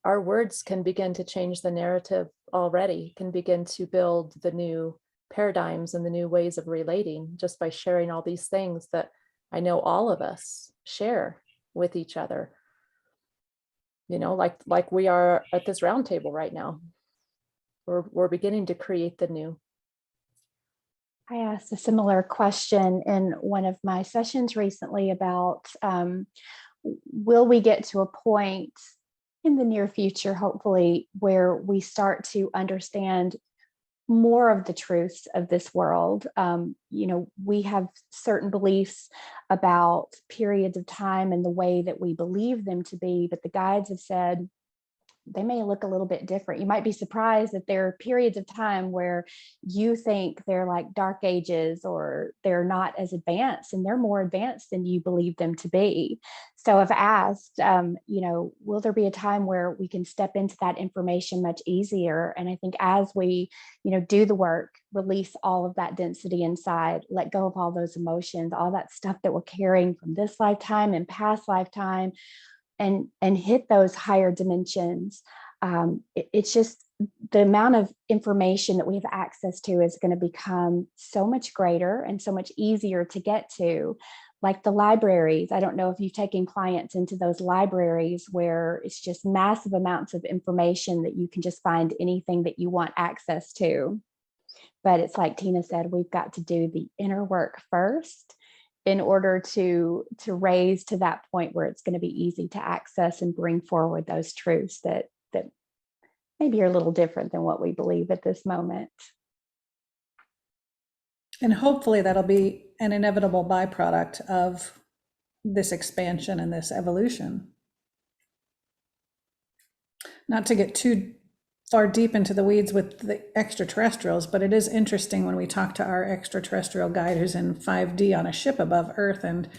our words can begin to change the narrative already, can begin to build the new paradigms and the new ways of relating just by sharing all these things that I know all of us share with each other. Like we are at this roundtable right now. We're beginning to create the new. I asked a similar question in one of my sessions recently about will we get to a point in the near future, hopefully, where we start to understand more of the truths of this world. We have certain beliefs about periods of time and the way that we believe them to be, but the guides have said they may look a little bit different. You might be surprised that there are periods of time where you think they're like dark ages or they're not as advanced, and they're more advanced than you believe them to be. So I've asked, will there be a time where we can step into that information much easier? And I think as we, do the work, release all of that density inside, let go of all those emotions, all that stuff that we're carrying from this lifetime and past lifetime, and hit those higher dimensions, it's just the amount of information that we have access to is going to become so much greater and so much easier to get to. Like the libraries, I don't know if you've taken clients into those libraries where it's just massive amounts of information that you can just find anything that you want access to. But it's like Tena said, we've got to do the inner work first in order to raise to that point where it's going to be easy to access and bring forward those truths that maybe are a little different than what we believe at this moment. And hopefully that'll be an inevitable byproduct of this expansion and this evolution. Not to get too far deep into the weeds with the extraterrestrials, but it is interesting when we talk to our extraterrestrial guide who's in 5D on a ship above Earth, and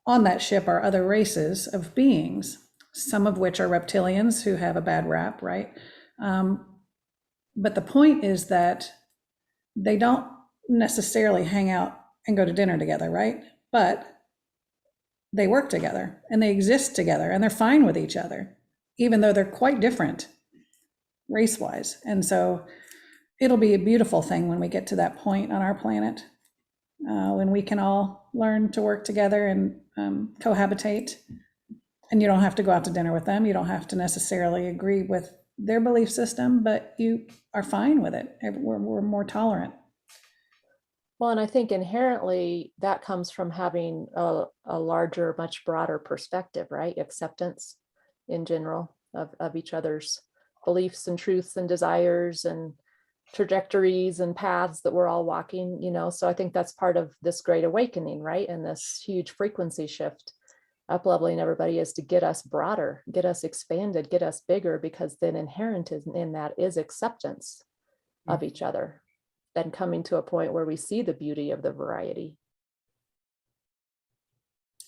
on that ship are other races of beings, some of which are reptilians who have a bad rap, right? But the point is that they don't necessarily hang out and go to dinner together, right? But they work together and they exist together and they're fine with each other, even though they're quite different race-wise. And so it'll be a beautiful thing when we get to that point on our planet, when we can all learn to work together and cohabitate. And you don't have to go out to dinner with them. You don't have to necessarily agree with their belief system, but you are fine with it. We're more tolerant. Well, and I think inherently that comes from having a larger, much broader perspective, right? Acceptance in general of each other's beliefs and truths and desires and trajectories and paths that we're all walking, so I think that's part of this great awakening, right? And this huge frequency shift, up-leveling everybody, is to get us broader, get us expanded, get us bigger, because then inherent in that is acceptance of each other, then coming to a point where we see the beauty of the variety.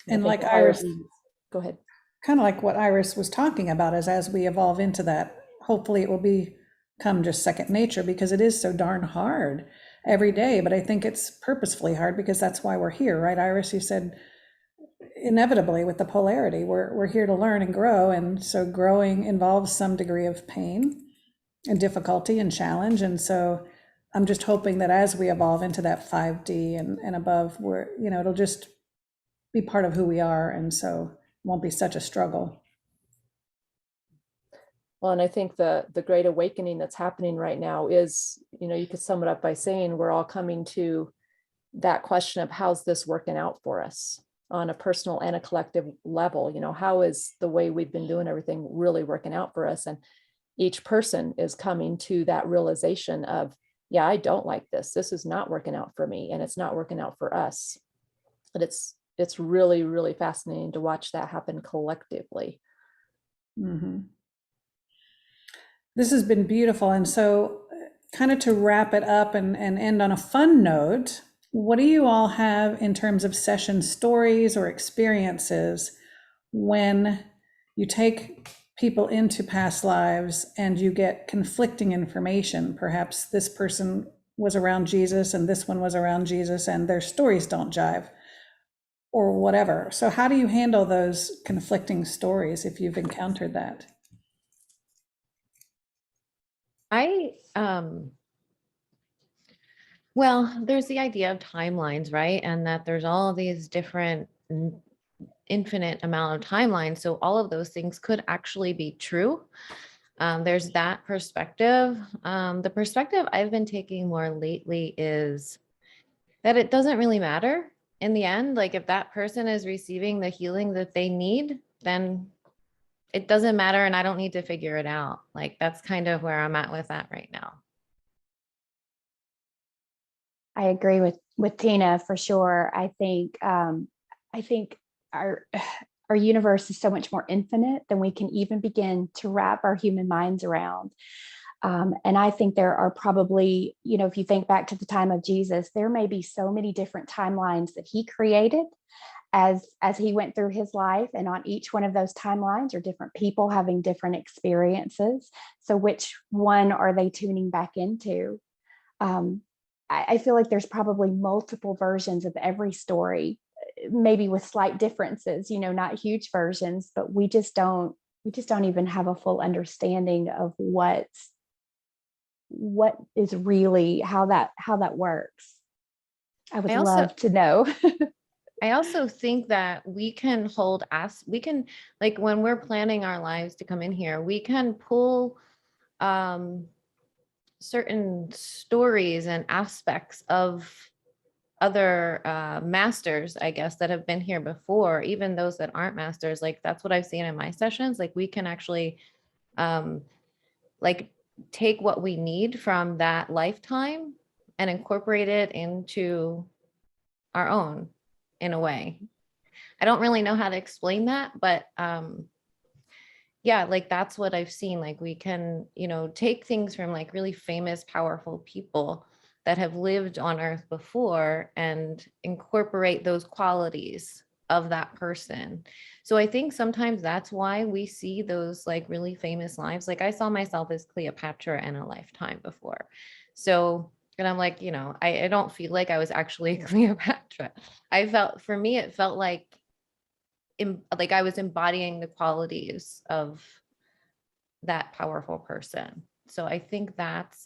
And like Iris, go ahead. Kind of like what Iris was talking about, is as we evolve into that, hopefully it will become just second nature, because it is so darn hard every day. But I think it's purposefully hard because that's why we're here, right, Iris? You said inevitably with the polarity, we're here to learn and grow. And so growing involves some degree of pain and difficulty and challenge. And so I'm just hoping that as we evolve into that 5D and above, it'll just be part of who we are. And so it won't be such a struggle. Well, and I think the great awakening that's happening right now is, you could sum it up by saying we're all coming to that question of how's this working out for us on a personal and a collective level. How is the way we've been doing everything really working out for us? And each person is coming to that realization of, yeah, I don't like this. This is not working out for me, and it's not working out for us. And it's really, really fascinating to watch that happen collectively. Mm-hmm. This has been beautiful. And so, kind of to wrap it up and end on a fun note, what do you all have in terms of session stories or experiences when you take people into past lives and you get conflicting information? Perhaps this person was around Jesus and this one was around Jesus and their stories don't jive, or whatever. So how do you handle those conflicting stories if you've encountered that? Well, there's the idea of timelines, right? And that there's all of these different infinite amount of timelines. So all of those things could actually be true. There's that perspective. The perspective I've been taking more lately is that it doesn't really matter in the end. Like if that person is receiving the healing that they need, then it doesn't matter and I don't need to figure it out. Like that's kind of where I'm at with that right now. I agree with Tena for sure. I think our universe is so much more infinite than we can even begin to wrap our human minds around. And I think there are probably, if you think back to the time of Jesus, there may be so many different timelines that he created as he went through his life. And on each one of those timelines are different people having different experiences. So which one are they tuning back into? I feel like there's probably multiple versions of every story, maybe with slight differences, not huge versions, but we just don't even have a full understanding of what is really how that works. I would love to know. I also think that we can like when we're planning our lives to come in here, we can pull certain stories and aspects of other masters, I guess, that have been here before, even those that aren't masters. Like that's what I've seen in my sessions. Like we can actually like take what we need from that lifetime and incorporate it into our own in a way. I don't really know how to explain that, but yeah, like that's what I've seen. Like we can, take things from like really famous, powerful people that have lived on earth before and incorporate those qualities of that person. So I think sometimes that's why we see those like really famous lives. Like I saw myself as Cleopatra in a lifetime before. So, and I'm like, I don't feel like I was actually Cleopatra. For me, it felt like I was embodying the qualities of that powerful person. So I think that's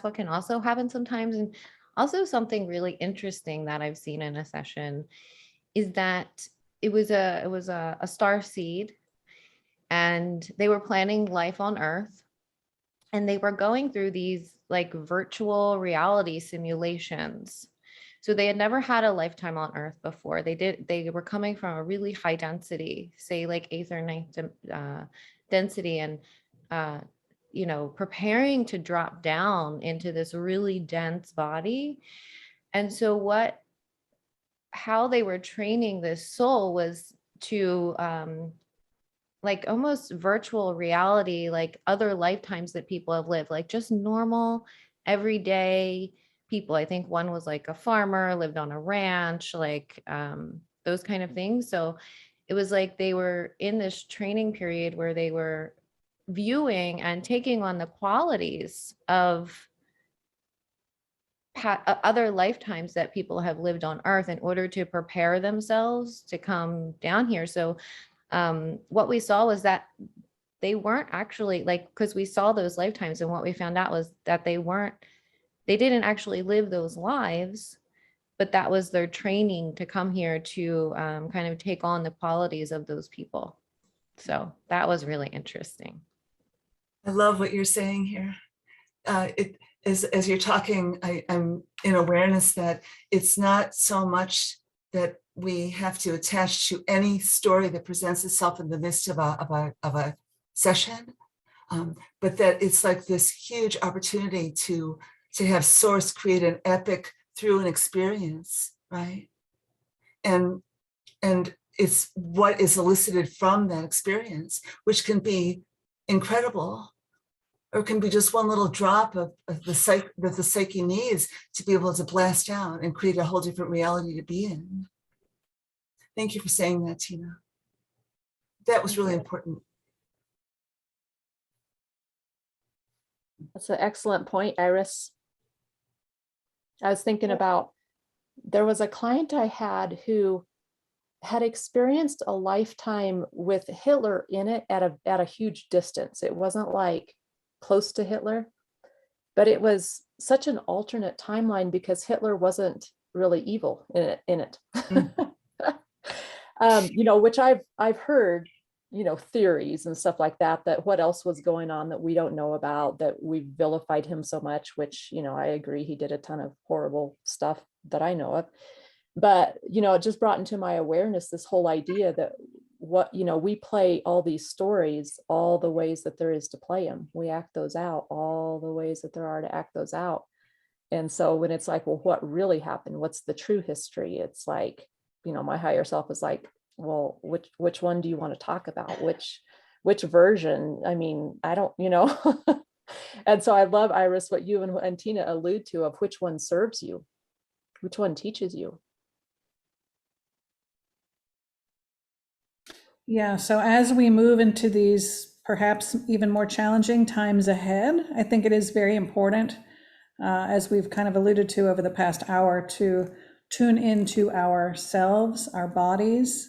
what can also happen sometimes. And also something really interesting that I've seen in a session is that it was a star seed and they were planning life on Earth and they were going through these like virtual reality simulations. So they had never had a lifetime on Earth before. They were coming from a really high density, say like 8th or 9th density, and preparing to drop down into this really dense body. And so how they were training this soul was to like almost virtual reality, like other lifetimes that people have lived, like just normal everyday people. I think one was like a farmer, lived on a ranch, like those kind of things. So it was like they were in this training period where they were viewing and taking on the qualities of other lifetimes that people have lived on Earth in order to prepare themselves to come down here. So what we saw was that they weren't actually like, because we saw those lifetimes, and what we found out was that they didn't actually live those lives, but that was their training to come here to kind of take on the qualities of those people. So that was really interesting. I love what you're saying here. As you're talking, I'm in awareness that it's not so much that we have to attach to any story that presents itself in the midst of a session, But that it's like this huge opportunity to have source create an epic through an experience, right? And it's what is elicited from that experience, which can be incredible, or it can be just one little drop of the psyche that the psyche needs to be able to blast out and create a whole different reality to be in. Thank you for saying that, Tena. That was really important. That's an excellent point, Iris. I was thinking about, there was a client I had who had experienced a lifetime with Hitler in it at a huge distance. It wasn't like close to Hitler, but it was such an alternate timeline because Hitler wasn't really evil in it. Which I've heard, theories and stuff like that what else was going on that we don't know about, that we vilified him so much, which, I agree, he did a ton of horrible stuff that I know of. But, it just brought into my awareness this whole idea that we play all these stories, all the ways that there is to play them. We act those out, all the ways that there are to act those out. And so when it's like, well, what really happened? What's the true history? It's like, my higher self is like, well, which one do you want to talk about? Which version? I mean, I don't, And so I love, Iris, what you and Tena allude to, of which one serves you, which one teaches you. Yeah, so as we move into these perhaps even more challenging times ahead, I think it is very important, as we've kind of alluded to over the past hour, to tune into ourselves, our bodies,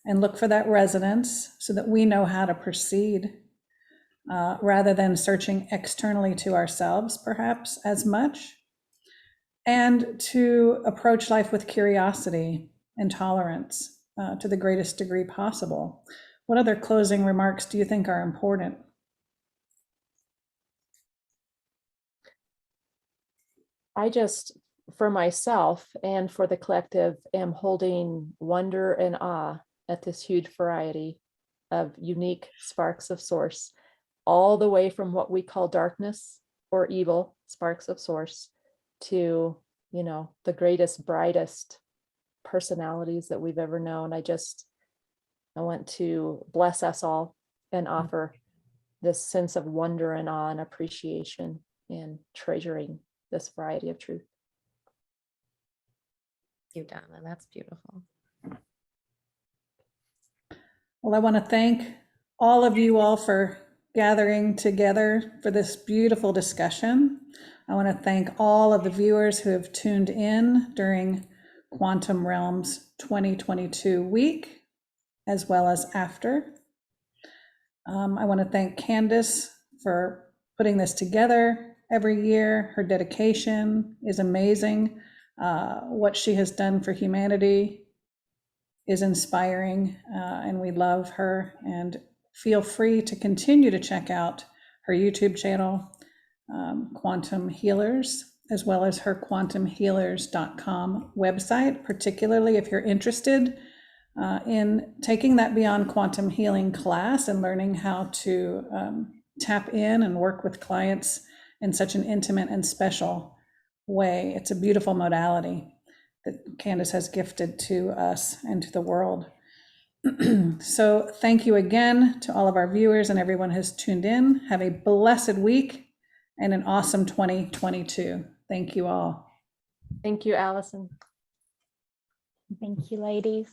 and look for that resonance so that we know how to proceed, rather than searching externally to ourselves, perhaps as much, and to approach life with curiosity and tolerance to the greatest degree possible. What other closing remarks do you think are important? I just, for myself and for the collective, am holding wonder and awe at this huge variety of unique sparks of source, all the way from what we call darkness or evil, sparks of source, to, the greatest, brightest personalities that we've ever known. I want to bless us all and offer this sense of wonder and awe and appreciation and treasuring this variety of truth. Thank you, Donna. That's beautiful. Well, I want to thank all of you all for gathering together for this beautiful discussion. I want to thank all of the viewers who have tuned in during Quantum Realms 2022 week, as well as after. I want to thank Candace for putting this together every year. Her dedication is amazing. What she has done for humanity is inspiring, and we love her. And feel free to continue to check out her YouTube channel, Quantum Healers, as well as her quantumhealers.com website, particularly if you're interested in taking that Beyond Quantum Healing class and learning how to tap in and work with clients in such an intimate and special way. It's a beautiful modality that Candace has gifted to us and to the world. So thank you again to all of our viewers and everyone who's tuned in. Have a blessed week and an awesome 2022. Thank you all. Thank you, Allison. Thank you, ladies.